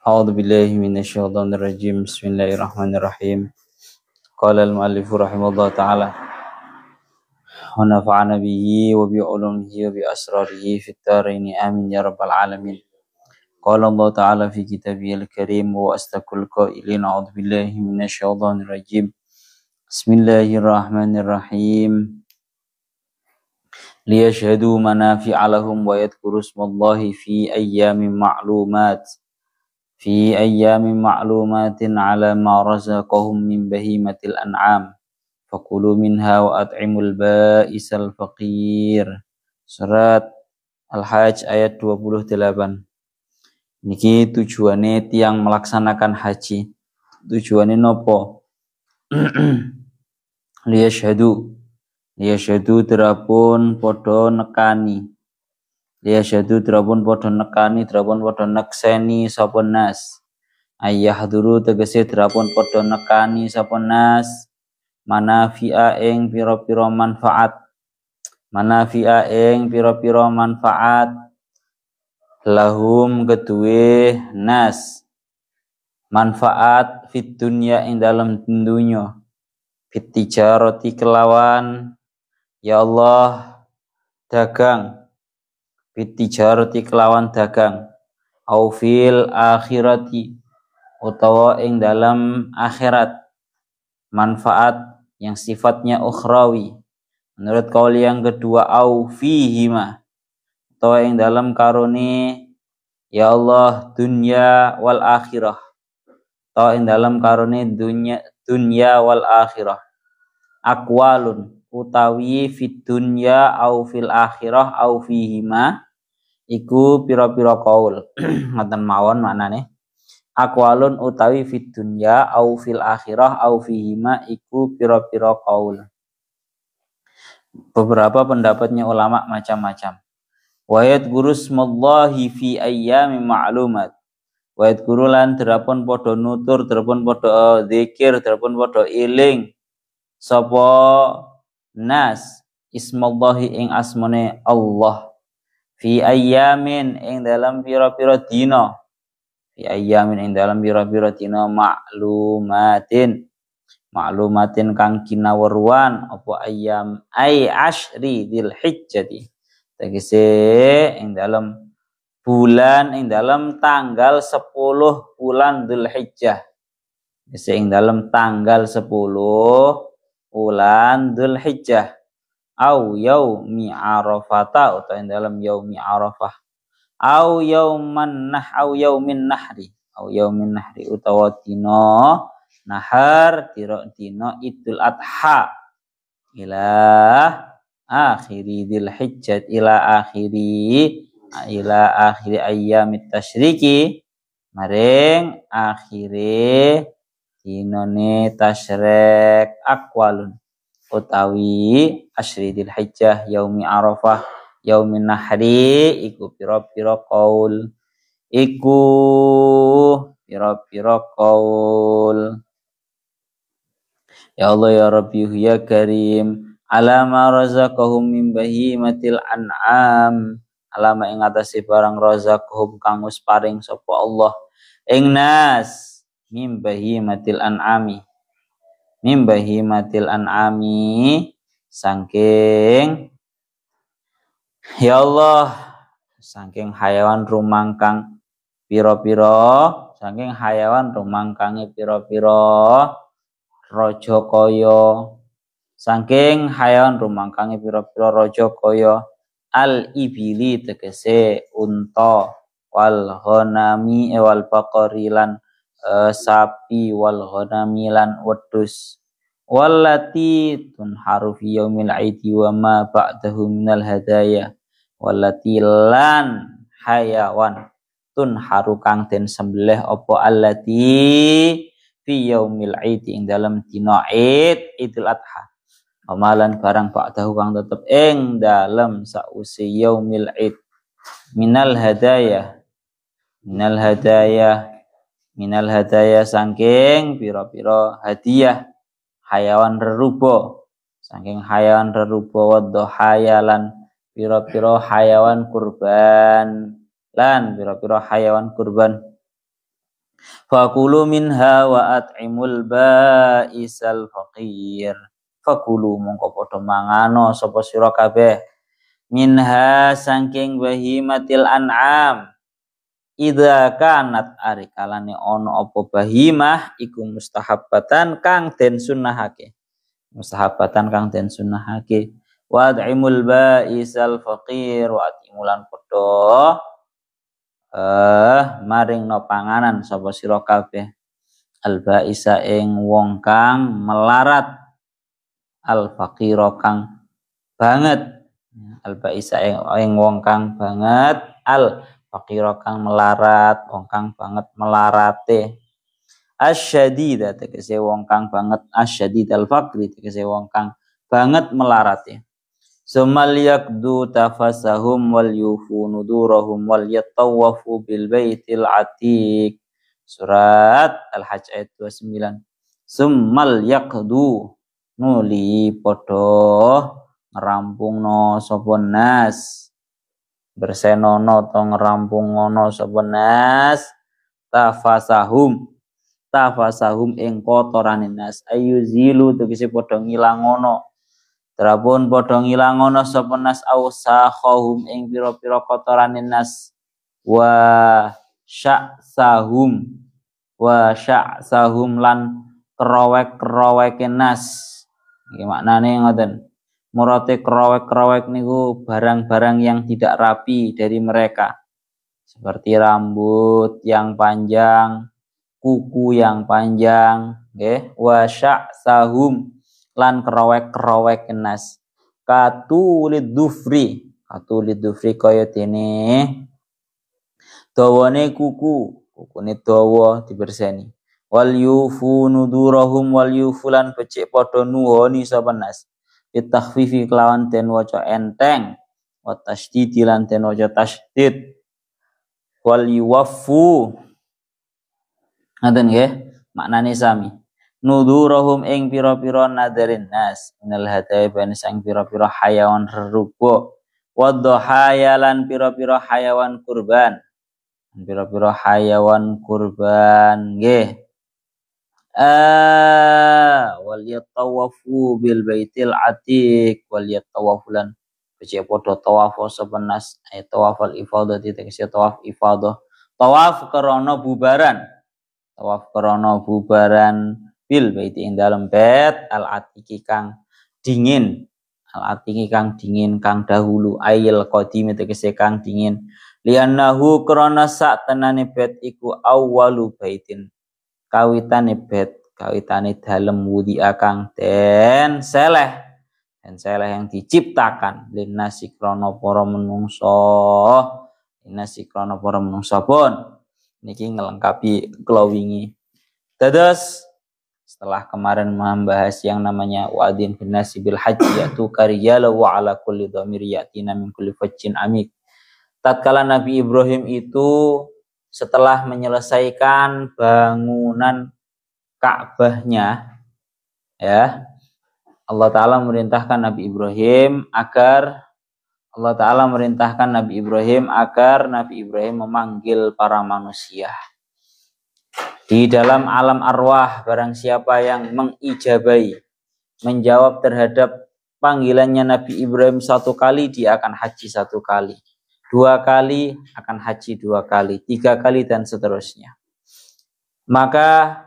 A'udzu billahi minasyaitonir rajim. Bismillahirrahmanirrahim. Qala al-mu'allif rahimahullah ta'ala wa nafa'ana bihi wa bi ulumihi wa bi asrarihi fid dharain amin ya rabbal alamin. Qala Allah ta'ala fi kitabihil karim wa astaqul qailin a'udzu billahi minasyaitonir rajim. Bismillahirrahmanirrahim. Liyashhadu manafi'a lahum wa yadhkuru ismallahi fi ayyamin ma'lumat. Fi ayyamin ma'lumatin ala ma razaqahum min bahimatil an'am fakulu minha wa at'imul ba'isal faqir. Surat Al-Hajj ayat 28. Niki tujuane tiang melaksanakan haji. Tujuane nopo? Liyashhadu terapun podo nekani. Liyashhadu terapun podo nekani, terapun podo nekseni sapa nas. Ayahduru tegese terapun podo nekani sapa nas. Manafi'a ing pira-pira manfaat. Manafi'a ing pira-pira manfaat. Lahum kedue nas. Manfaat fit dunya ing dalam dunya. Fit tijarati kelawan ya Allah dagang. Fit tijarati kelawan dagang. Au fil akhirati utawa ing dalam akhirat. Manfaat yang sifatnya ukhrawi. Menurut kaul yang kedua au fihima atau yang dalam karuni ya Allah dunya wal akhirah atau yang dalam karuni dunya wal akhirah. Aqwalun utawi fit dunya au fil akhirah au fihima iku pira-pira kaul. Ngoten mawon maknane. Aqwalun utawi fit dunya au fil akhirah au fihima iku pira-pira kaul. Beberapa pendapatnya ulama macam-macam. Wa yadhkuru ismallahi fi ayyamin ma'lumat. Wa yadhkuru lan terapun padha nutur, terapun padha zikir, terapun padha eling sapa nas ismallahi ing asmane Allah fi ayyamin ing dalam pira-pira dina. Fi ayyamin ing dalam pira-pira dina ma'lumatin kang kinaweruan apa ayyam ay asyri dzulhijjati tegese ing dalam bulan ing dalam tanggal 10 bulan Dzulhijjah. Tegese ing dalam tanggal 10 bulan Dzulhijjah. Au yaumi arafata atau ing dalam yaumi arafah. Au yaumin nahri utawa dina nahar dina Idul Adha ila akhiri Dzulhijjah ila akhiri ayyamit tasyriki maring akhire dinane tasyrik aqwalun utawi asyri Dzulhijjah yaumi arafah yaumin nahri iku pira-pira qaul ya Allah ya Rabbi ya Karim alama razaqahum min bahimatil an'am alama ing atase barang razaqahum kang wis paring sapa Allah ing nas min bahimatil an'ami saking ya Allah saking hayawan rumangkang pira-pira saking hayawan rumangkange pira-pira raja kaya saking hayawan rumangkange pira-pira raja kaya al ibili tegese unta wal ghanami wal baqari lan sapi wal ghanami lan wedhus wallati tunharu fi yaumil aidi wa ma ba'dahu minal hadaya wallati lan hayawan tunharu kang den sembelih apa allati fi yaumil aidi ing dalam dina Idul Adha amalan barang ba'dahu kang tetep ing dalam sause yaumil aid minal hadaya saking pira-pira hadiah hayawan reruba saking hayawan reruba wadhaya lan pira-pira hayawan kurban lan pira-pira hayawan kurban Fakulu minha wa at'imul ba'isal faqir. Fakulu mongko padha mangano sapa sira kabeh minha saking bahimatil an'am. Idza kanat arikalane ono apa bahimah iku mustahabbatan kang den sunnahake. Mustahabbatan kang den sunnahake. Wa at'imul ba'isal faqir wa at'imulan padha maring no panganan sapa sira kabeh al baisa ing wong kang melarat al faqira kang banget al baisa ing wong kang banget al faqira kang melarat wong kang banget melarate asyadida tegese wong kang banget asyadidal faqri tegese wong kang banget melarate. Sumal yakdu tafasahum wal yufu nudurahum wal yatawafu bil baitil atiq. Surat Al-Hajj ayat 29. Sumal yakdu nuli podo ngerampungno sapa nas bersenono to ngerampungono sapa nas tafasahum ing kotorane nas ayuzilu tegese podo ngilangono. Terapun padha ngilangono sapa nas ausakhahum ing pira-pira kotorane nas wa sya'sahum lan kerowek-keroweke nas. Iki maknane ngoten. Murate kerowek-kerowek niku barang-barang yang tidak rapi dari mereka. Seperti rambut yang panjang, kuku yang panjang, nggih, wa sya'sahum lan kerowek-kerowek nas katulid dufri kaya dene dawane kukune dawa diberseni wal yufu nudurahum wal yufulan becik padha nuhoni sapa nas bitakhfifi kelawan den waca enteng wa tasydid lan den waca tasydid wal yuwaffu ngaten nggih maknane sami nudurahum ing pira-pira nadarin nas minal hadaya ban sang pira-pira hayawan rerupa wadhaya lan pira-pira hayawan kurban nggih wal yatawafu bil baitil atiq wal yatawafu lan becik padha tawaf sapa nas tawaful ifadah tegese tawaf ifadah tawaf krana bubaran bil baiti ing dalem bait al atiqi kang dingin kang dahulu ayil qadim tegese kang dingin liannahu krana sak tenane bait iku awwalu baitin kawitane dalem wudi kang den seleh yang diciptakan linasi krana para menungso pun niki ngelengkapi kula wingi. Dados setelah kemarin membahas yang namanya wa'adin bin nasi bil haji yaitu karijala wa ala kulli dhamir yatina min kulli fajjin amik. Tatkala Nabi Ibrahim itu setelah menyelesaikan bangunan Ka'bahnya ya Allah Ta'ala merintahkan Nabi Ibrahim agar Nabi Ibrahim memanggil para manusia. Di dalam alam arwah barang siapa yang mengijabai, menjawab terhadap panggilannya Nabi Ibrahim 1 kali, dia akan haji 1 kali. 2 kali akan haji 2 kali, 3 kali dan seterusnya. Maka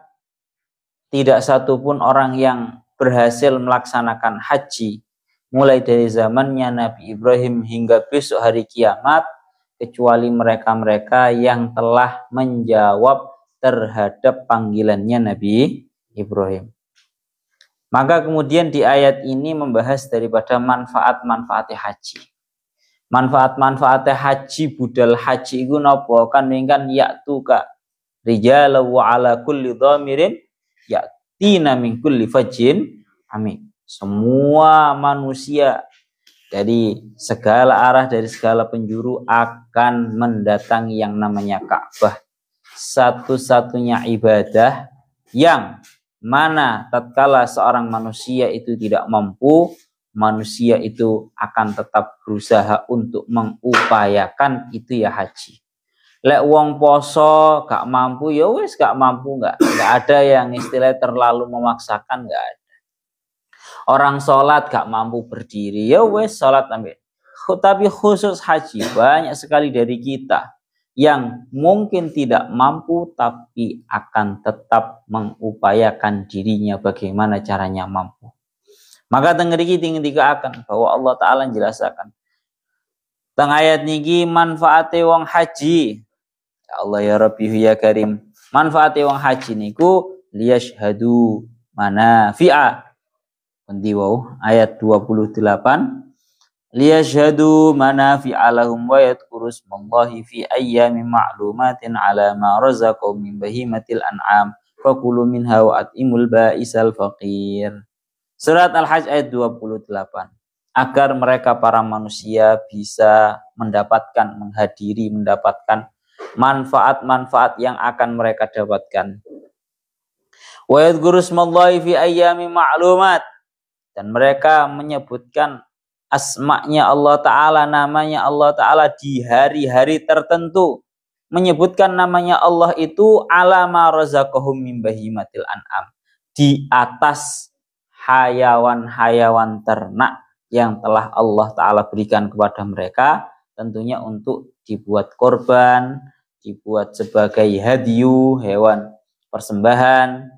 tidak satupun orang yang berhasil melaksanakan haji mulai dari zamannya Nabi Ibrahim hingga besok hari kiamat kecuali mereka-mereka yang telah menjawab terhadap panggilannya Nabi Ibrahim. Maka kemudian di ayat ini membahas daripada manfaat-manfaatnya haji. Manfaat-manfaatnya haji, budal haji itu napa? Kan ya'tuka rijala wa ala kulli dhamirin ya'tina min kulli fajjin amik. Semua manusia dari segala arah, dari segala penjuru akan mendatangi yang namanya Ka'bah. Satu-satunya ibadah yang mana tatkala seorang manusia itu tidak mampu, manusia itu akan tetap berusaha untuk mengupayakan itu ya haji. Lek wong poso gak mampu ya wis gak mampu, nggak ada yang istilah terlalu memaksakan, nggak ada. Orang sholat gak mampu berdiri ya wis sholat ambil. Tapi khusus haji banyak sekali dari kita yang mungkin tidak mampu tapi akan tetap mengupayakan dirinya bagaimana caranya mampu. Maka tengeriki tinggal akan bahwa Allah Ta'ala menjelaskan teng ayat niki manfaate wong haji. Ya Allah ya Rabbi ya Karim. Manfaate wong haji niku liyashhadu manafi'a. Nanti wow ayat 28 liyashhadu manafi'a lahum wa yadhkuru ismallahi fi ayyamin ma'lumatin 'ala ma razaqahum min bahimatil an'am fakulu minha wa at'imul ba'isal faqir. Surat Al-Hajj ayat 28. Agar mereka para manusia bisa mendapatkan, menghadiri, mendapatkan manfaat-manfaat yang akan mereka dapatkan. Wa yadhkuru ismallahi fi ayyamin ma'lumat, dan mereka menyebutkan asma'nya Allah Ta'ala, namanya Allah Ta'ala di hari-hari tertentu. Menyebutkan namanya Allah itu ala ma razaqahum min bahimatil an'am, di atas hayawan-hayawan ternak yang telah Allah Ta'ala berikan kepada mereka, tentunya untuk dibuat korban, dibuat sebagai hadyu, hewan persembahan,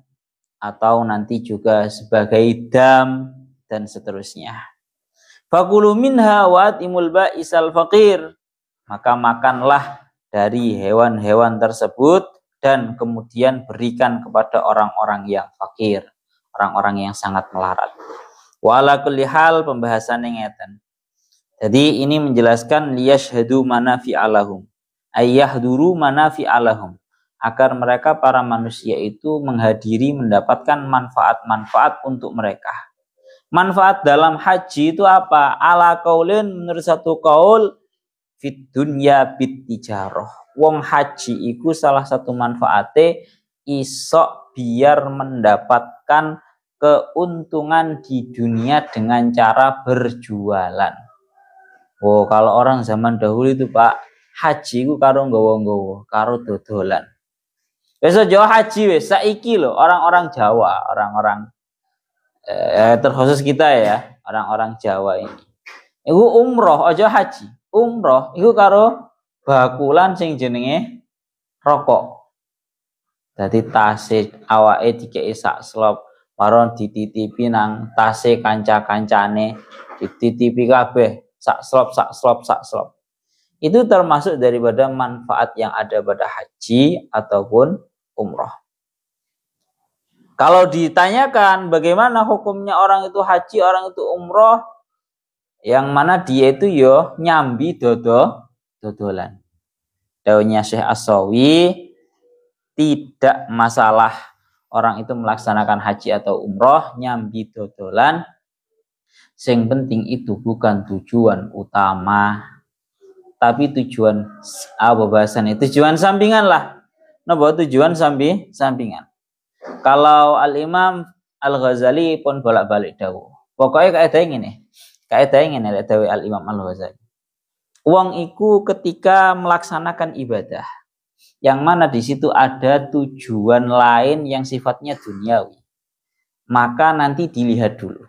atau nanti juga sebagai dam, dan seterusnya. Fakulu minha wa atimul ba'isal faqir, maka makanlah dari hewan-hewan tersebut dan kemudian berikan kepada orang-orang yang fakir, orang-orang yang sangat melarat. Wa ala kulli hal pembahasannya ngeten. Jadi ini menjelaskan liyashhadu manafi'alahum, ayyahduru manafi'alahum, agar mereka para manusia itu menghadiri, mendapatkan manfaat-manfaat untuk mereka. Manfaat dalam haji itu apa? Ala qaulin, menurut satu qaul, fit dunya bit tijarah. Wong haji iku salah satu manfaate isok biar mendapatkan keuntungan di dunia dengan cara berjualan. Oh, kalau orang zaman dahulu itu Pak, haji ku karo nggawa-nggawa, karo dodolan. Besok Jawa haji wes saiki loh, orang-orang Jawa, orang-orang terkhusus kita ya, orang-orang Jawa ini. Iku umroh aja haji. Umroh iku karo bakulan sing jenenge rokok. Dadi tase awake dikeki sak slop, maron dititipi nang tase kanca-kancane, dititipi kabeh sak slop. Itu termasuk daripada manfaat yang ada pada haji ataupun umroh. Kalau ditanyakan bagaimana hukumnya orang itu haji, orang itu umroh, yang mana dia itu yo nyambi dodolan. Daunnya Syekh As-Sawi, tidak masalah orang itu melaksanakan haji atau umroh nyambi dodolan. Yang penting itu bukan tujuan utama, tapi tujuan apa bahasannya? Tujuan sampingan lah. Napa tujuan sampingan. Kalau Al-Imam Al-Ghazali pun bolak-balik dawuh. Pokoknya kaidahnya ngene. Kaidahnya ngene lek dawuh Al-Imam Al-Ghazali. Wong iku ketika melaksanakan ibadah yang mana di situ ada tujuan lain yang sifatnya duniawi, maka nanti dilihat dulu.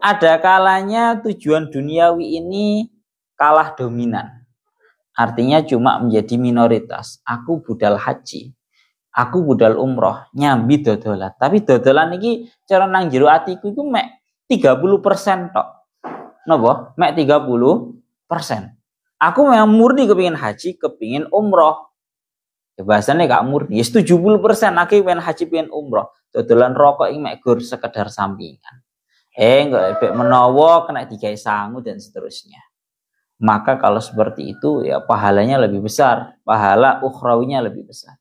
Ada kalanya tujuan duniawi ini kalah dominan. Artinya cuma menjadi minoritas. Aku budal haji, aku budal umroh, nyambi dodolan. Tapi dodolan ini cara nang jero atiku itu mek 30% tok. Napa? Mek 30%. Aku memang murni kepingin haji, kepingin umroh. Ya bahasanya gak murni. Ya 70% aku pengen haji, pengen umroh. Dodolan rokok ini mek gur sekedar sampingan. Enggak efek menawa kena digawe sangu dan seterusnya. Maka kalau seperti itu ya pahalanya lebih besar, pahala ukhrawinya lebih besar.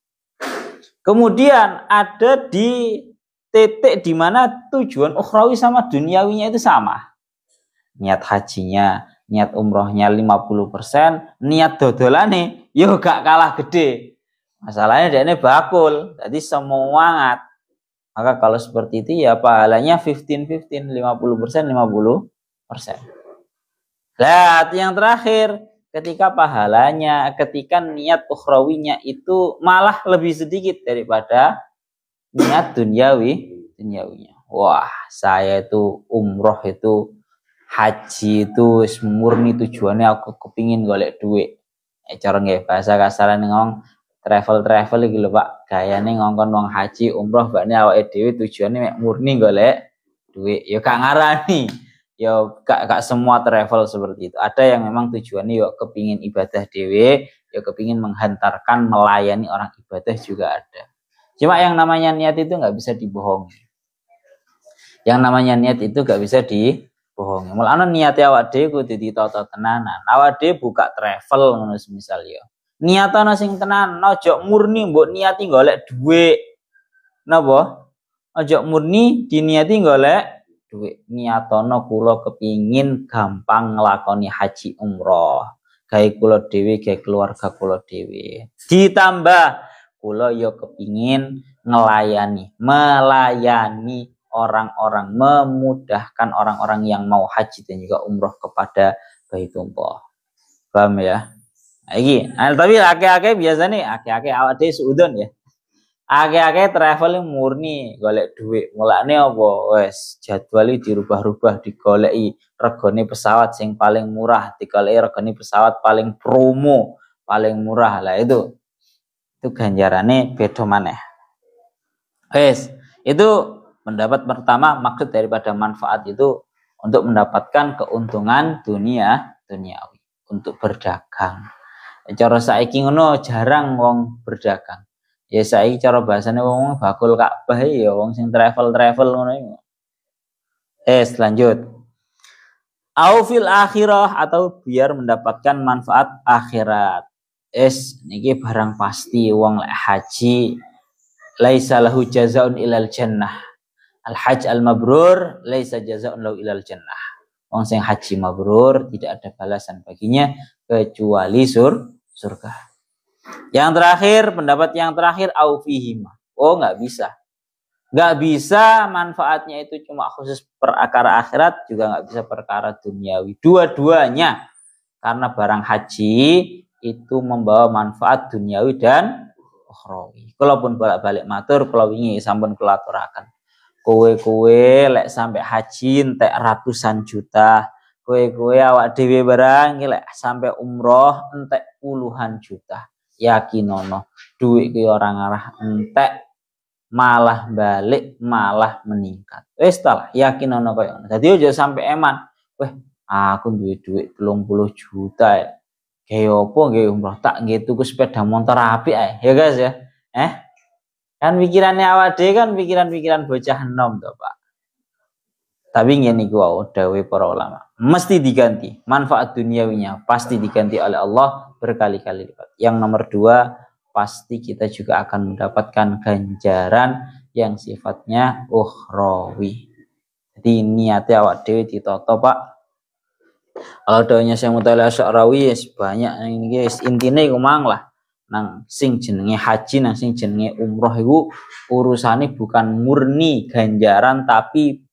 Kemudian ada di titik di mana tujuan ukhrawi sama duniawinya itu sama. Niat hajinya, niat umrohnya 50%, niat dodolane yo gak kalah gede. Masalahnya dia ini bakul, jadi semangat. Maka kalau seperti itu ya pahalanya 15-15, 50%, 50%. Lihat yang terakhir, ketika pahalanya, ketika niat ukhrawinya itu malah lebih sedikit daripada niat duniawinya. Wah, saya itu umroh itu haji itu murni tujuannya aku kepingin golek duit. Cara nggih bahasa kasaran ngomong travel iki lho Pak. Gayane ngongkon wong haji umroh bakne awake dhewe tujuane mek murni golek duit. Ya gak ngarani. Ya gak semua travel seperti itu. Ada yang memang tujuannya ya kepingin ibadah dhewe, ya kepingin menghantarkan melayani orang ibadah juga ada. Cuma yang namanya niat itu nggak bisa dibohongi. Yang namanya niat itu nggak bisa dibohongi. Mulane niat awak dhewe kudu ditata tenanan. Awak dhewe buka travel ngono semisal ya. Niatana sing tenan, ojo murni mbok niati golek dhuwit. Napa? Ojo murni diniati golek dhuwit. Niatono kula kepingin gampang nglakoni haji umroh. Gawe kula dhewe, gawe keluarga kula dhewe. Ditambah kula ya kepingin melayani orang-orang, memudahkan orang-orang yang mau haji dan juga umroh kepada Baitullah. Paham ya? Tapi akeh-akeh biasanya akeh-akeh awak dhewe suudon ya. Akeh-akeh traveling murni golek duit. Mulane apa? Wes jadwali dirubah-rubah, digoleki regane pesawat sing paling murah, digoleki regane pesawat paling promo, paling murah. Lah itu ganjarane beda maneh. Wes, itu pendapat pertama, maksud daripada manfaat itu untuk mendapatkan keuntungan duniawi, untuk berdagang. Cara saiki ngono jarang wong berdagang. Ya saiki cara bahasane wong bakul Ka'bah ya wong sing travel ngono iku. Lanjut. Au fil akhirah atau biar mendapatkan manfaat akhirat. Niki barang pasti wong lek haji laisa lahu jazaun ilal jannah. Al hajj al mabrur laisa jazaun lahu ilal jannah. Wong sing haji mabrur tidak ada balasan baginya kecuali surga. Yang terakhir, pendapat yang terakhir au fihima. Oh, nggak bisa. Nggak bisa manfaatnya itu cuma khusus perkara akhirat, juga nggak bisa perkara duniawi. Dua-duanya. Karena barang haji itu membawa manfaat duniawi dan ukhrawi. Kalaupun balik matur, kalau wingi sampun kula aturaken. Kowe lek sampai haji entek ratusan juta. Kowe awak dhewe barang lek sampai umroh entek puluhan juta. Yakinono duit ki orang arah entek malah balik malah meningkat. Wis ta lah yakinono koyo ngono. Dadi aja sampai eman. Aku duit 30 juta ya. Kayak apa nggih umroh tak nggih tuku sepeda motor apik ae. Ya guys ya. Kan pikirannya awak dhewe kan pikiran-pikiran bocah enom to, Pak. Tapi ngene iku wae dawuh para ulama. Mesti diganti. Manfaat duniawinya pasti diganti oleh Allah berkali-kali lipat. Yang nomor 2, pasti kita juga akan mendapatkan ganjaran yang sifatnya ukhrawi. Jadi niatnya awak dhewe ditata, Pak. Kalau dawuhnya Syekh Mutawalli Asy'arawi banyak ini guys, intine iku mang lah. Nang sing jenenge haji, nang sing jenenge umroh iku urusane bukan murni ganjaran tapi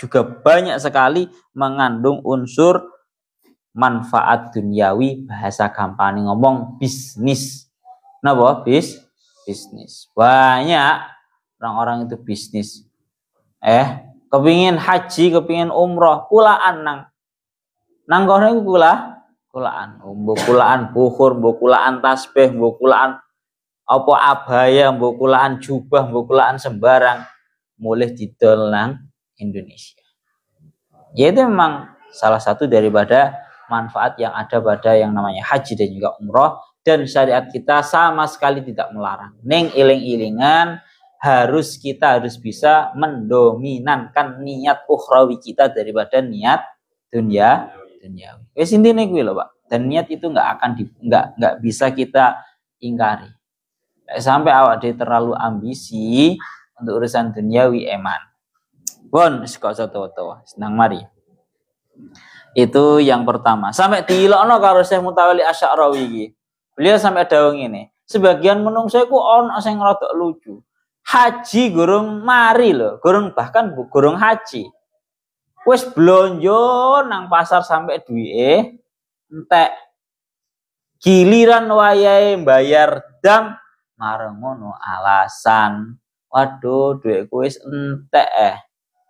juga banyak sekali mengandung unsur manfaat duniawi, bahasa gampang ngomong bisnis. Napa? Bisnis. Banyak orang-orang itu bisnis. Kepingin haji, kepingin umroh, kulaan nang kono iku kulaan, mbok kulaan bukhur, mbok kulaan tasbih, mbok kulaan apa abaya, mbok kulaan jubah, mbok kulaan sembarang mulih didol nang Indonesia. Ya itu memang salah satu daripada manfaat yang ada pada yang namanya haji dan juga umroh, dan syariat kita sama sekali tidak melarang. Ning iling-ilingan kita harus bisa mendominankan niat ukhrawi kita daripada niat duniawi. Wis intine kuwi lho, Pak. Dan niat itu nggak bisa kita ingkari. Sampai awak dhewe terlalu ambisi untuk urusan duniawi eman. Pun kok soto-soto senang mari. Itu yang pertama. Sampai diilokno karo Syekh Mutawalli Asy'arawi iki. Beliau sampai dawuh ngene, sebagian menungso iku ana sing rada lucu. Haji gurung mari lho, bahkan gurung haji. Wis blonjo nang pasar sampai duwike entek Giliran wayahe bayar dam marang ngono alasan. Waduh, dhuwitku wis entek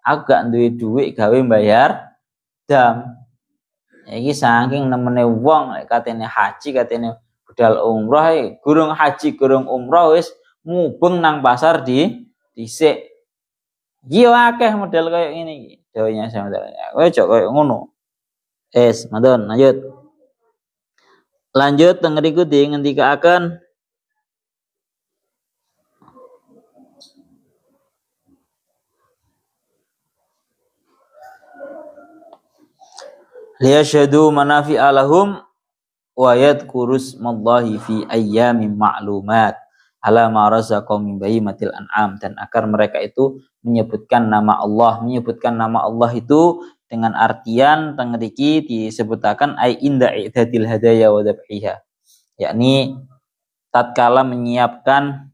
aku gak duwe dhuwit gawe bayar dam. Iki saking nemene wong lek katene haji katene budal umroh gurung haji gurung umroh wis mubeng nang pasar dhisik. Iki akeh model kaya ngene iki. Dawuhnya sama kowe cok kaya ngono. Madon lanjut. Lanjut teng ngriku ngendikaken liyashhadu manafi'a lahum wa yadhkurus mallahi fi ayyamin ma'lumat ala ma razaqahum min bahimatil an'am, dan agar mereka itu menyebutkan nama Allah itu dengan artian teng mriki disebutaken ai inda i'dadil hadaya wa dzabhiha, yakni tatkala menyiapkan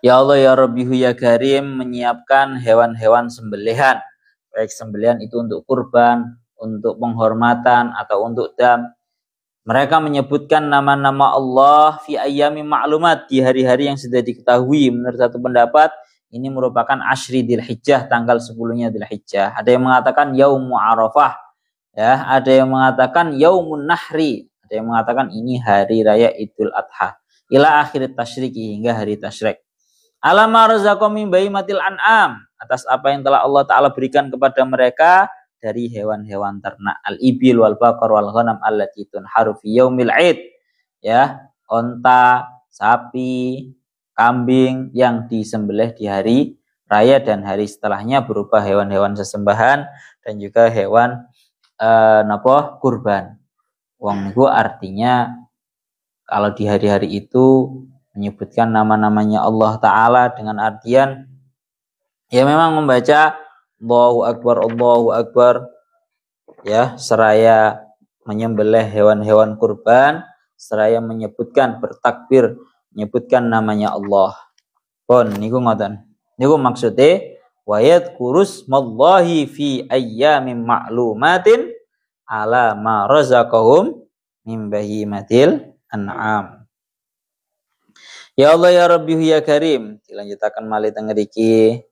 ya Allah ya Rabbihu ya Karim, menyiapkan hewan-hewan sembelihan, baik sembelihan itu untuk kurban, untuk penghormatan atau untuk dam. Mereka menyebutkan nama-nama Allah fi ayyami ma'lumat, di hari-hari yang sudah diketahui. Menurut satu pendapat ini merupakan Ashri Dzulhijjah, tanggal 10-nya Dzulhijjah. Ada yang mengatakan Yaumu Arafah, ya, ada yang mengatakan Yaumun Nahri, ada yang mengatakan ini hari raya Idul Adha. Ila akhir tasyriki, hingga hari tasyrik. Alama razaqahum min bahimatil an'am, atas apa yang telah Allah Ta'ala berikan kepada mereka dari hewan-hewan ternak, al-ibil wal baqar wal ghanam allati tunharu fi yaumil id, ya, onta, sapi, kambing yang disembelih di hari raya dan hari setelahnya berupa hewan-hewan sesembahan dan juga hewan kurban. Wong niku artinya kalau di hari-hari itu menyebutkan nama-namanya Allah Ta'ala dengan artian ya memang membaca Allahu Akbar, ya, seraya menyembelih hewan-hewan kurban, seraya menyebutkan bertakbir, menyebutkan namanya Allah. Pun niku ngoten. Niku maksude wa yadhkurus mallahi fi ayyamin ma'lumatin ala ma razaqahum min bahimatil an'am. Ya Allah ya Rabbi ya Karim, dilanjutaken malih teng mriki.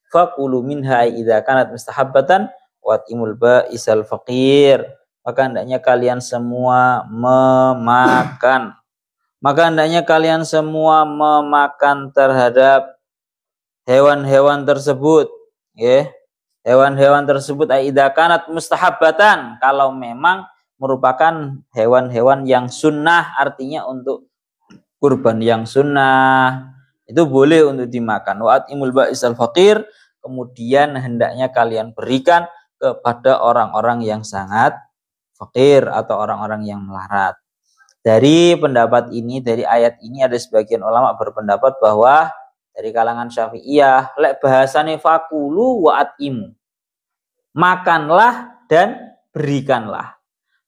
Faqulu minha idza kanat mustahabbatan wa timul ba'isal faqir. Maka hendaknya kalian semua memakan. Maka hendaknya kalian semua memakan terhadap hewan-hewan tersebut, ya. Hewan-hewan tersebut idza kanat mustahabbatan, kalau memang merupakan hewan-hewan yang sunnah, artinya untuk kurban yang sunnah, itu boleh untuk dimakan. Wa atimul ba'isal faqir, kemudian hendaknya kalian berikan kepada orang-orang yang sangat fakir atau orang-orang yang melarat. Dari pendapat ini, dari ayat ini ada sebagian ulama berpendapat bahwa dari kalangan Syafi'iyah, lek bahasane fakulu wa atimu, makanlah dan berikanlah.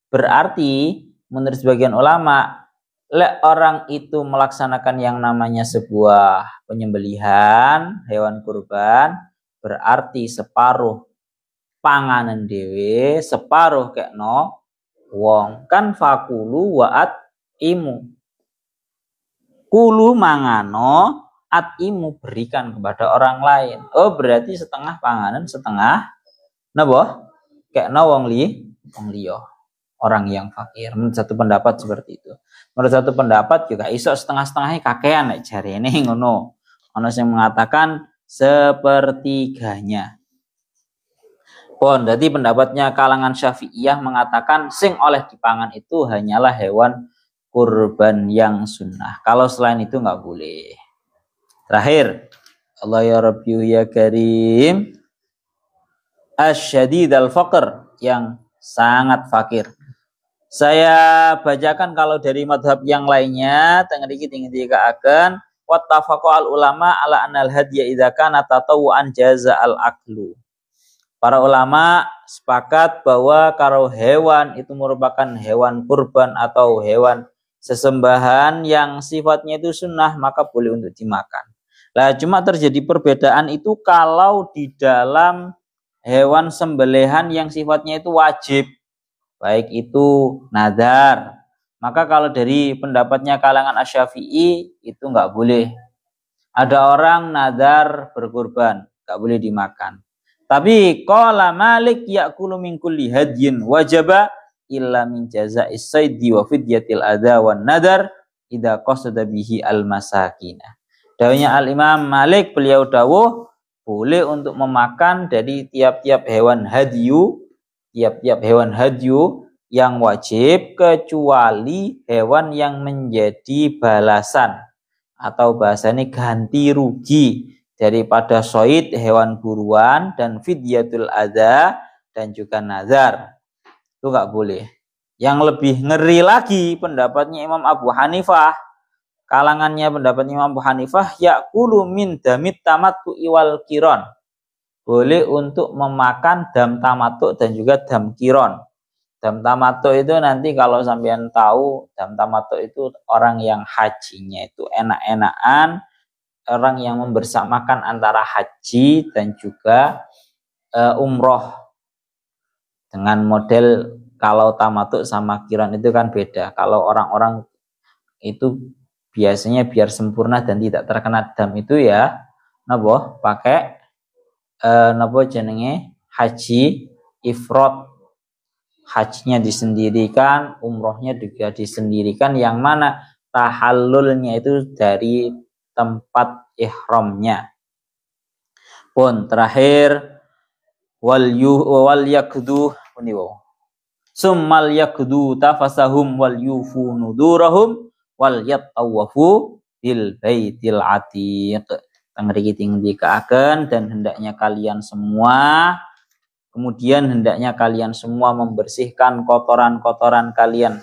Berarti menurut sebagian ulama, lek orang itu melaksanakan yang namanya sebuah penyembelihan hewan kurban, berarti separuh panganan dewe, separuh kekno wong. Kan fakulu wa atimu, kulu mangano, atimu berikan kepada orang lain. Oh, berarti setengah panganan, setengah napa kekno wong liya, orang yang fakir. Menurut satu pendapat seperti itu. Menurut satu pendapat juga iso setengah-setengahnya kakean nek jarene ngono. Ono sing mengatakan sepertiganya. Pun jadi pendapatnya kalangan Syafi'iyah mengatakan sing oleh dipangan itu hanyalah hewan kurban yang sunnah. Kalau selain itu nggak boleh. Terakhir, Allah ya Rabbi ya Karim, asyadid al-faqr, yang sangat fakir. Saya bacakan kalau dari madhab yang lainnya, tengeri dikaaken wattafaqu al ulama ala anal hadiya idza kana tatawuan jaza al aklu. Para ulama sepakat bahwa kalau hewan itu merupakan hewan kurban atau hewan sesembahan yang sifatnya itu sunnah, maka boleh untuk dimakan. Nah, cuma terjadi perbedaan itu kalau di dalam hewan sembelihan yang sifatnya itu wajib, baik itu nadar Maka kalau dari pendapatnya kalangan Asy-Syafi'i itu nggak boleh. Ada orang nadar berkurban, nggak boleh dimakan. Tapi qala Malik ya'kulu min kulli hadyin wajaba illa min jaza'is saidi wa fidyatil adha wan nadar idza qasada bihi al masakina. Dawuhnya Al Imam Malik, beliau dawuh boleh untuk memakan dari tiap-tiap hewan hadyu, yang wajib kecuali hewan yang menjadi balasan atau bahasanya ganti rugi daripada soid hewan buruan dan fidyatul adha dan juga nazar. Itu nggak boleh. Yang lebih ngeri lagi pendapatnya Imam Abu Hanifah. Kalangannya pendapatnya Imam Abu Hanifah ya'kulu min damit tamattu iwal kiron. Boleh untuk memakan dam tamattu dan juga dam kiron. Dam tamattu itu nanti kalau sampean tahu, dam tamattu itu orang yang hajinya itu enak-enakan, orang yang membersamakan antara haji dan juga umroh. Dengan model kalau tamattu sama kiron itu kan beda. Kalau orang-orang itu biasanya biar sempurna dan tidak terkena dam itu ya napa pakai napa jenenge haji ifrad. Hajinya disendirikan, umrohnya juga disendirikan, yang mana tahallulnya itu dari tempat ihramnya. Pun terakhir wal yakdu summal yakdu tafasahum wal yufu nudurahum wal yattawafu bil baitil atiq. Tangriki tinggi keaken dan hendaknya kalian semua membersihkan kotoran-kotoran kalian.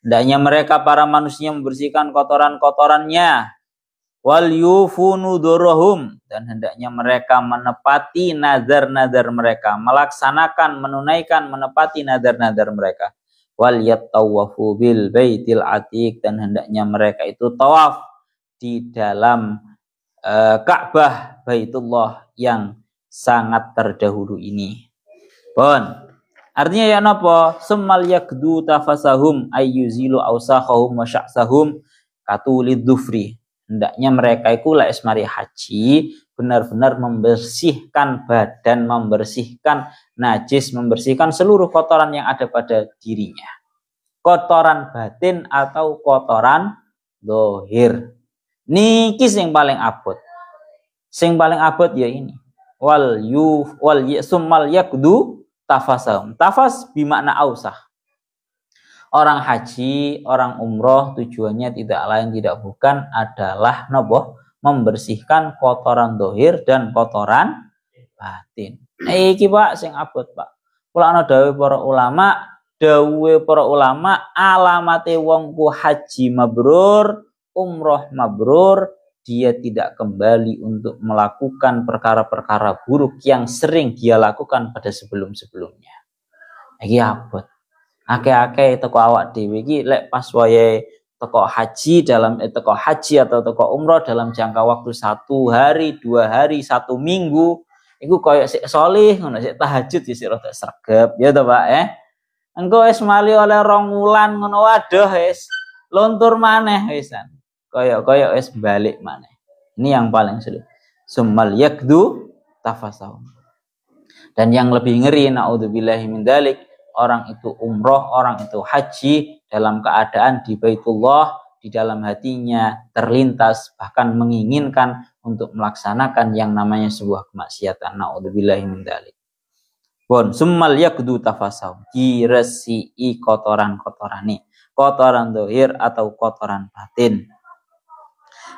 Hendaknya mereka para manusia membersihkan kotoran-kotorannya. Wal yufu nudurahum, dan hendaknya mereka menepati nazar-nazar mereka, menunaikan nazar-nazar mereka. Wal yattawafu bil baitil atiq, dan hendaknya mereka itu tawaf di dalam Ka'bah Baitullah yang sangat terdahulu ini. Bon. Artinya ya napa? Summal yakdu tafasahum ayyuzilu ausakhahum wa sya'sahum katulid dhufri. Hendaknya mereka itu la ismari haji benar-benar membersihkan badan, membersihkan najis, membersihkan seluruh kotoran yang ada pada dirinya. Kotoran batin atau kotoran zahir. Niki sing paling abot. Sing paling abot ya ini. Summal yakdu tafasahum. Tafas bimakna ausah. Orang haji, orang umroh tujuannya tidak lain tidak bukan adalah nopo membersihkan kotoran dohir dan kotoran batin. Iki Pak sing abot Pak. Kula ana dawuh para ulama, alamate wong ku haji mabrur, umroh mabrur, dia tidak kembali untuk melakukan perkara-perkara buruk yang sering dia lakukan pada sebelum-sebelumnya. Iki abot. Ake-ake teko awak dhewe iki lek pas wayahe teko haji atau teko umroh dalam jangka waktu 1 hari, 2 hari, 1 minggu, iku koyo sik solih ngono, sik tahajud ya sik rada sregep ya to Pak Engko wis mali oleh 2 wulan ngono waduh wis luntur maneh wisan. Koyo wis balik maneh. Ini yang paling sulit. Summal yakdu tafasahum. Dan yang lebih ngeri naudzubillahi min dzalik, orang itu umroh, orang itu haji dalam keadaan di Baitullah, di dalam hatinya terlintas bahkan menginginkan untuk melaksanakan yang namanya sebuah kemaksiatan. Naudzubillahi min dzalik. Bon, summal yakdu tafasahum. Diresiki kotoran-kotorane, kotoran zahir atau kotoran batin.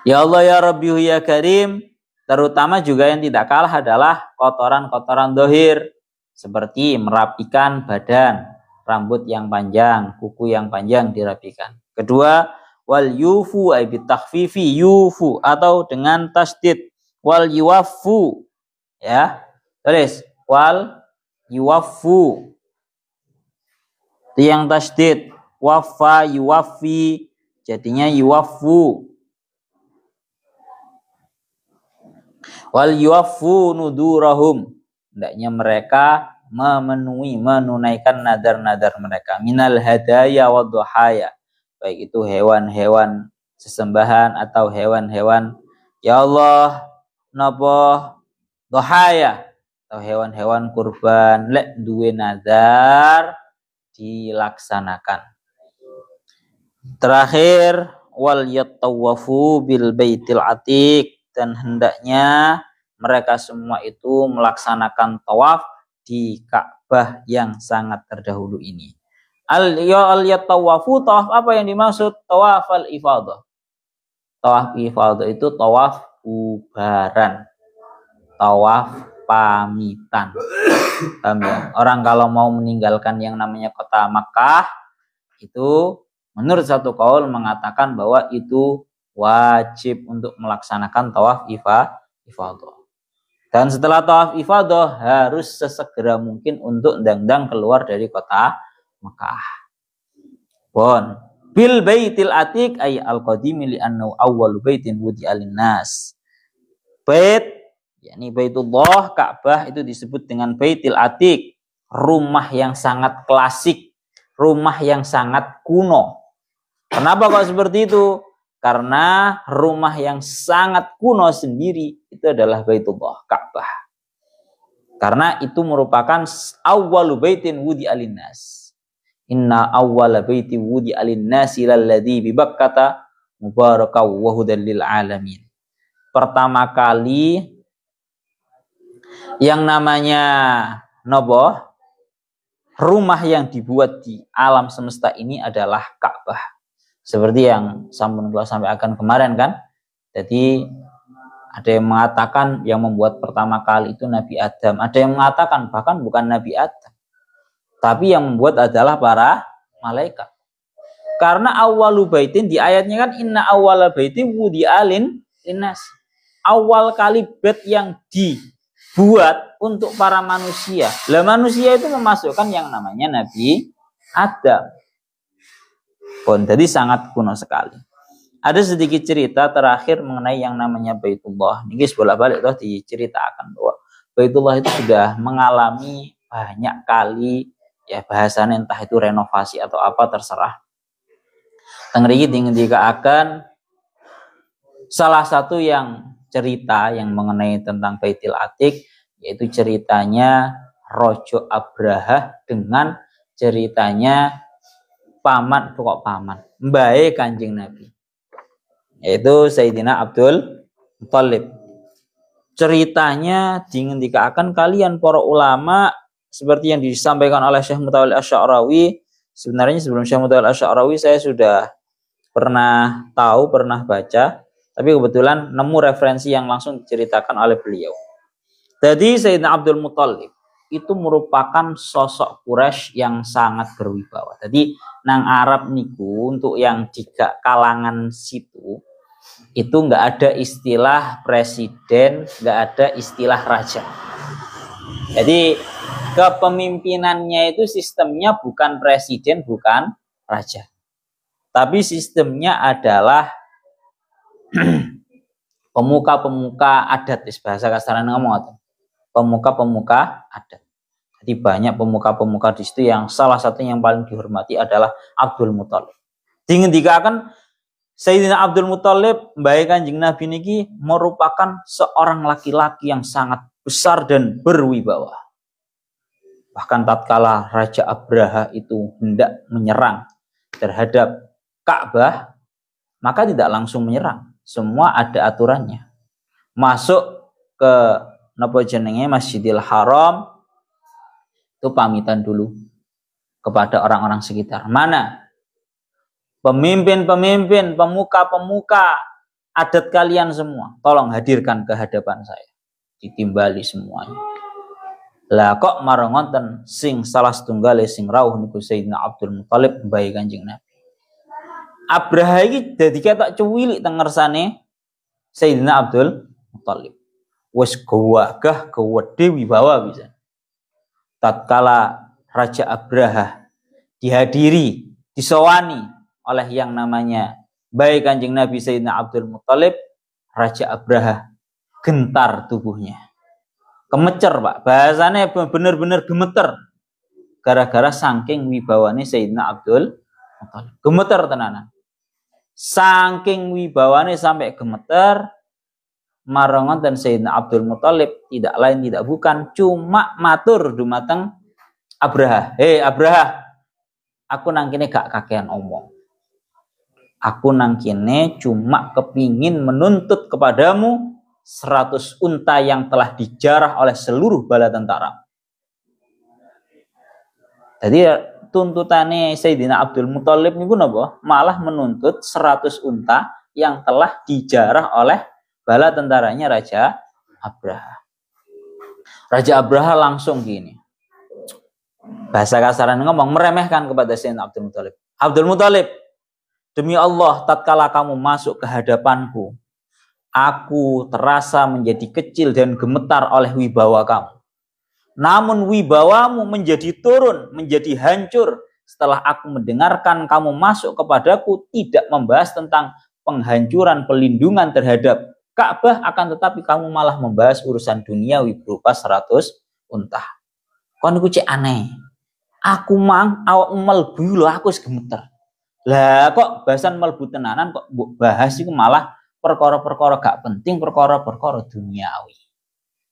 Ya Allah ya Rabbi ya Karim, terutama juga yang tidak kalah adalah kotoran-kotoran zahir. Seperti merapikan badan, rambut yang panjang, kuku yang panjang dirapikan. Kedua, wal yufu ay bitakhfifi yufu atau dengan tasdid wal yuwaffu. Ya. Tulis wal yuwaffu. Itu yang tasdid, waffa yuwaffi, jadinya yuwaffu. Wal yuwaffu nudurahum. Hendaknya mereka menunaikan nadar-nadar mereka minal hadaya wa dhuhaya, baik itu hewan-hewan sesembahan atau hewan-hewan ya Allah napa dohaya atau hewan-hewan kurban lek duwe nazar dilaksanakan. Terakhir wal yatawafu bil baitil atiq, dan hendaknya mereka semua itu melaksanakan tawaf di Ka'bah yang sangat terdahulu ini. Al yatawafu, tawaf apa yang dimaksud? Tawaf al ifadah. Tawaf ifadah itu tawaf bubaran, tawaf pamitan. Orang kalau mau meninggalkan yang namanya kota Makkah itu menurut satu kaul mengatakan bahwa itu wajib untuk melaksanakan tawaf ifadah. Dan setelah tawaf ifadah harus sesegera mungkin untuk ndang-ndang keluar dari kota Makkah. Bon, bil baitil atiq ay al-qadim li annahu awwalu baitin wudi'a lin-nas. Bait yakni Baitullah Ka'bah itu disebut dengan Baitil Atiq, rumah yang sangat klasik, rumah yang sangat kuno. Kenapa kok seperti itu? Karena rumah yang sangat kuno sendiri itu adalah Baitullah Ka'bah. Karena itu merupakan awwalu baitin wudi'a lin-nas. Inna awwala baiti wudi'a lin-nasi lalladzi bi Bakkata mubarakaw wa hudan lil alamin. Pertama kali yang namanya rumah yang dibuat di alam semesta ini adalah Ka'bah. Seperti yang sampun kula sampaikan kemarin kan. Jadi ada yang mengatakan yang membuat pertama kali itu Nabi Adam. Ada yang mengatakan bahkan bukan Nabi Adam, tapi yang membuat adalah para malaikat. Karena awwalu baitin di ayatnya kan inna awwala baitin wudi'a lin-nas. Awal kali bait yang dibuat untuk para manusia. Lah manusia itu memasukkan yang namanya Nabi Adam. Jadi sangat kuno sekali. Ada sedikit cerita terakhir mengenai yang namanya Baitullah. Ini bolak-balik toh diceritakan bahwa Baitullah itu sudah mengalami banyak kali ya bahasanya entah itu renovasi atau apa terserah. Tengriki akan salah satu yang cerita yang mengenai tentang Baitil Atiq yaitu ceritanya Rojo Abraha dengan ceritanya Mbae Kanjeng Nabi, yaitu Sayyidina Abdul Muthalib. Ceritanya dikatakan kalian para ulama seperti yang disampaikan oleh Syekh Mutawalli Asy'arawi. Sebenarnya sebelum Syekh Mutawalli Asy'arawi saya sudah pernah baca, tapi kebetulan nemu referensi yang langsung diceritakan oleh beliau. Jadi Sayyidina Abdul Muthalib itu merupakan sosok Quraisy yang sangat berwibawa. Jadi nang Arab niku untuk yang tiga kalangan situ itu nggak ada istilah presiden, nggak ada istilah raja. Jadi kepemimpinannya itu sistemnya bukan presiden, bukan raja, tapi sistemnya adalah pemuka-pemuka adat, bahasa kasaran ngomong, pemuka-pemuka adat. Jadi banyak pemuka-pemuka di situ yang salah satu yang paling dihormati adalah Abdul Muthalib. Dingendikaken Sayyidina Abdul Muthalib mbae Kanjeng Nabi niki merupakan seorang laki-laki yang sangat besar dan berwibawa. Bahkan tatkala Raja Abraha itu hendak menyerang terhadap Ka'bah, maka tidak langsung menyerang. Semua ada aturannya. Masuk ke Masjidil Haram itu pamitan dulu kepada orang-orang sekitar. Mana pemimpin-pemimpin, pemuka-pemuka adat kalian semua, tolong hadirkan ke hadapan saya. Ditimbali semuanya. Lah kok marongonten sing salah setunggale sing rawuh niku Sayyidina Abdul Muthalib mbae Kanjeng Nabi. Abraha iki dadi ketok cuwilik teng ngersane Sayyidina Abdul Muthalib. Wis gawagah gawedhe wibawa bisa. Tatkala Raja Abraha dihadiri, disowani oleh yang namanya baik Kanjeng Nabi Sayyidina Abdul Muthalib, Raja Abraha gentar tubuhnya. Kemecer, Pak. Bahasanya benar-benar gemeter gara-gara saking wibawane Sayyidina Abdul Muthalib. Gemeter tenanan. Saking wibawane sampai gemeter, marangon dan Sayyidina Abdul Muthalib tidak lain tidak bukan cuma matur dumateng Abraha. Hei Abraha, aku nang kene gak kakean omong. Aku nang kene cuma kepingin menuntut kepadamu 100 unta yang telah dijarah oleh seluruh bala tentara. Jadi tuntutannya Sayyidina Abdul Muthalib niku napa? Malah menuntut 100 unta yang telah dijarah oleh bala tentaranya Raja Abraha. Raja Abraha langsung gini. Bahasa kasaran ngomong meremehkan kepada Sayyidina Abdul Muthalib. Abdul Muthalib, demi Allah tatkala kamu masuk ke hadapanku, aku terasa menjadi kecil dan gemetar oleh wibawa kamu. Namun wibawamu menjadi turun, menjadi hancur setelah aku mendengarkan kamu masuk kepadaku tidak membahas tentang penghancuran pelindungan terhadap Ka'bah, akan tetapi kamu malah membahas urusan duniawi berupa 100 unta. Kon iku cek aneh. Aku mang awak melbu lho aku wis gemeter. Lah kok bahasan melbu tenanan kok bahas iku malah perkara-perkara gak penting, perkara-perkara duniawi.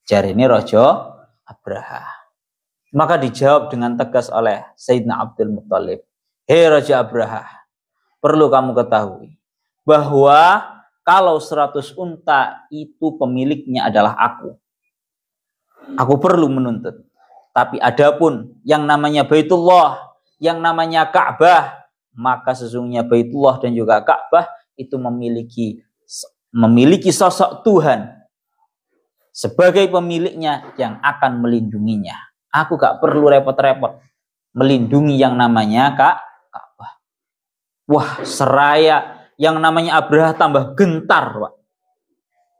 Jarine Raja Abraha. Maka dijawab dengan tegas oleh Sayyidina Abdul Muthalib. Hei Raja Abraha, perlu kamu ketahui bahwa kalau 100 unta itu pemiliknya adalah aku perlu menuntut. Tapi adapun yang namanya Baitullah, yang namanya Ka'bah, maka sesungguhnya Baitullah dan juga Ka'bah itu memiliki sosok Tuhan sebagai pemiliknya yang akan melindunginya. Aku gak perlu repot-repot melindungi yang namanya Ka'bah. Wah, seraya yang namanya Abraha tambah gentar, Pak.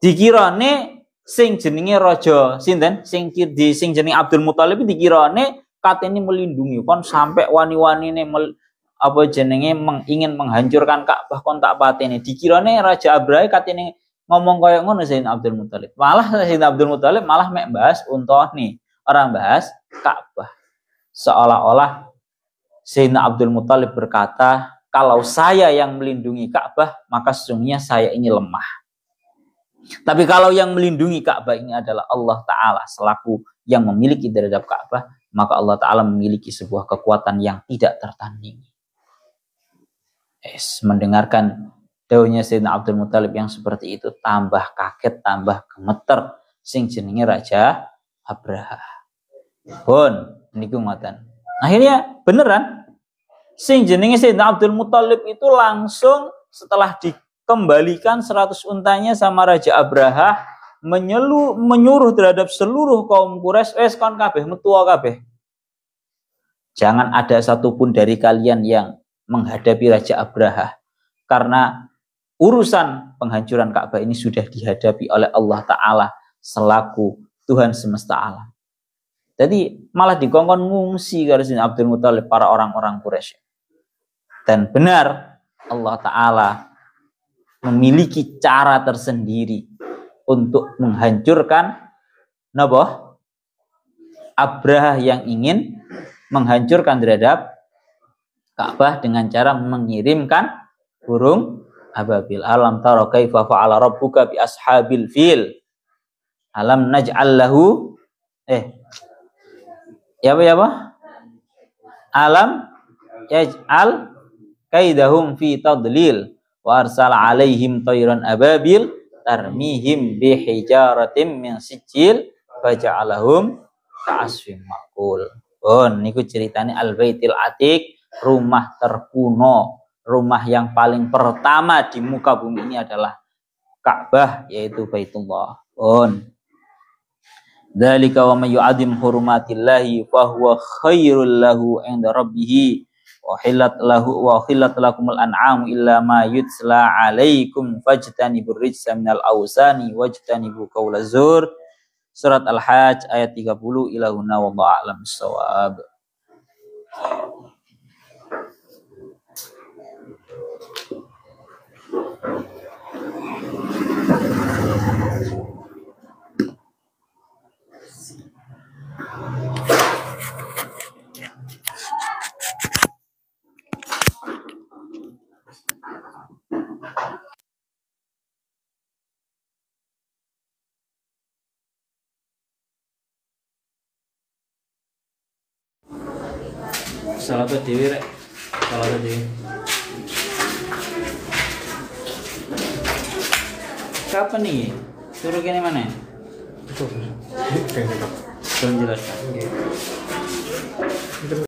Dikirane sing jenenge raja sinten? Sing jenenge Abdul Muthalib dikirane katene melindungi kon sampai wani-wanine ingin menghancurkan Ka'bah kon tak patene. Dikirane Raja Abraha katene ngomong koyo ngono Sayyidina Abdul Muthalib. Malah Sayyidina Abdul Muthalib malah mek bahas unta nih, orang bahas Ka'bah. Seolah-olah Sayyidina Abdul Muthalib berkata, kalau saya yang melindungi Ka'bah, maka sesungguhnya saya ini lemah. Tapi kalau yang melindungi Ka'bah ini adalah Allah Ta'ala selaku yang memiliki terhadap Ka'bah, maka Allah Ta'ala memiliki sebuah kekuatan yang tidak tertandingi. Mendengarkan daunnya Sayyidina Abdul Muthalib yang seperti itu tambah kaget, tambah gemeter sing jenenge Raja Abraha. Pun niku ngoten. Akhirnya beneran sing jenenge Sayyidina Abdul Muthalib itu langsung setelah dikembalikan 100 untanya sama Raja Abraha menyuruh terhadap seluruh kaum Quraisy, wes kon kabeh metu kabeh. Jangan ada satupun dari kalian yang menghadapi Raja Abraha, karena urusan penghancuran Ka'bah ini sudah dihadapi oleh Allah Ta'ala selaku Tuhan semesta alam. Jadi malah dikongkon ngungsi karo Sayyidina Abdul Muthalib para orang-orang Quraisy. Dan benar Allah Ta'ala memiliki cara tersendiri untuk menghancurkan Abraha yang ingin menghancurkan terhadap Ka'bah dengan cara mengirimkan burung ababil. Alam tara kaifa fa'ala rabbuka bi ashabil fil. Alam naj'al lahu apa? Alam yaj'al kaidahum fi tadlil wa arsala alaihim tayran ababil tarmihim bi hijaratin min sijil faja'alahum ka'asfin ma'kul. Niku ceritanya Al-Baitil Atiq, rumah terkuno, rumah yang paling pertama di muka bumi ini adalah Ka'bah, yaitu Baitullah. Dzalika wa may yu'azzim hurumatillahi fa huwa khairul lahu 'inda rabbih wa hillat lakumul an'am illa ma yutla 'alaikum fajtanibur rijsa minal awsani wajtanibu qaulaz zur. Surat Al-Hajj ayat 30 ila huna wallahu a'lam bissawab. salah tuh dewi rek. Salah tuh dewi. Kapan nih? Suruh gini mana? Itu. Belum jelas.